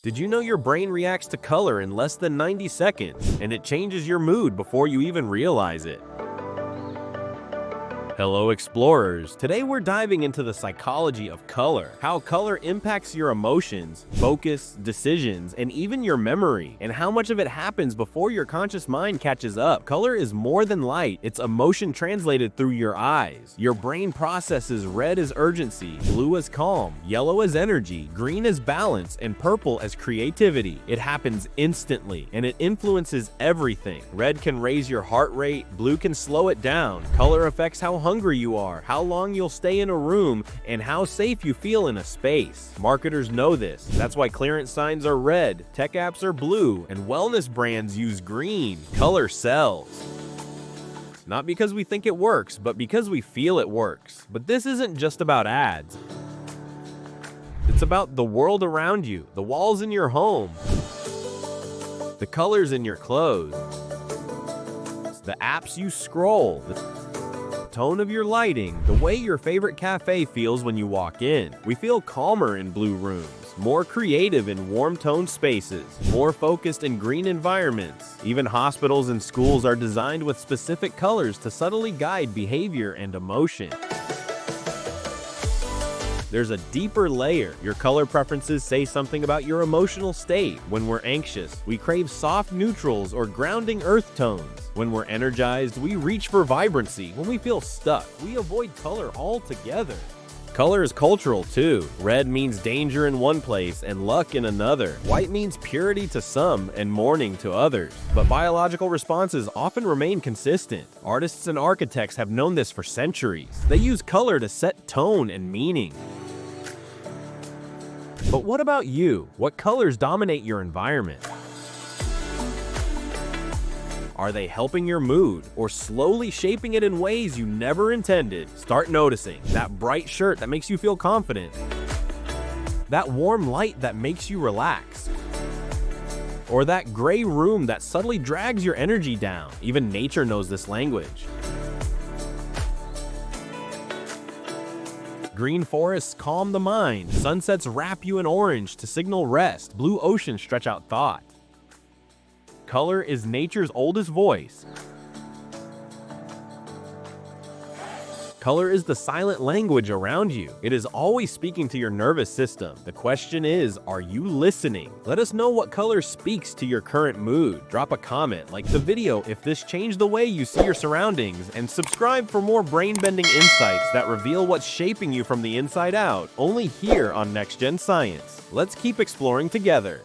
Did you know your brain reacts to color in less than 90 seconds, and it changes your mood before you even realize it? Hello explorers! Today we're diving into the psychology of color, how color impacts your emotions, focus, decisions, and even your memory, and how much of it happens before your conscious mind catches up. Color is more than light, it's emotion translated through your eyes. Your brain processes red as urgency, blue as calm, yellow as energy, green as balance, and purple as creativity. It happens instantly, and it influences everything. Red can raise your heart rate, blue can slow it down. Color affects how hungry you are, how long you'll stay in a room, and how safe you feel in a space. Marketers know this. That's why clearance signs are red, tech apps are blue, and wellness brands use green. Color sells. Not because we think it works, but because we feel it works. But this isn't just about ads. It's about the world around you, the walls in your home, the colors in your clothes, the apps you scroll, the tone of your lighting, the way your favorite cafe feels when you walk in. We feel calmer in blue rooms, more creative in warm-toned spaces, more focused in green environments. Even hospitals and schools are designed with specific colors to subtly guide behavior and emotion. There's a deeper layer. Your color preferences say something about your emotional state. When we're anxious, we crave soft neutrals or grounding earth tones. When we're energized, we reach for vibrancy. When we feel stuck, we avoid color altogether. Color is cultural too. Red means danger in one place and luck in another. White means purity to some and mourning to others. But biological responses often remain consistent. Artists and architects have known this for centuries. They use color to set tone and meaning. But what about you? What colors dominate your environment? Are they helping your mood or slowly shaping it in ways you never intended? Start noticing that bright shirt that makes you feel confident, that warm light that makes you relax, or that gray room that subtly drags your energy down. Even nature knows this language. Green forests calm the mind. Sunsets wrap you in orange to signal rest. Blue oceans stretch out thought. Color is nature's oldest voice. Color is the silent language around you. It is always speaking to your nervous system. The question is, are you listening? Let us know what color speaks to your current mood. Drop a comment, like the video if this changed the way you see your surroundings, and subscribe for more brain-bending insights that reveal what's shaping you from the inside out, only here on Next Gen Science. Let's keep exploring together.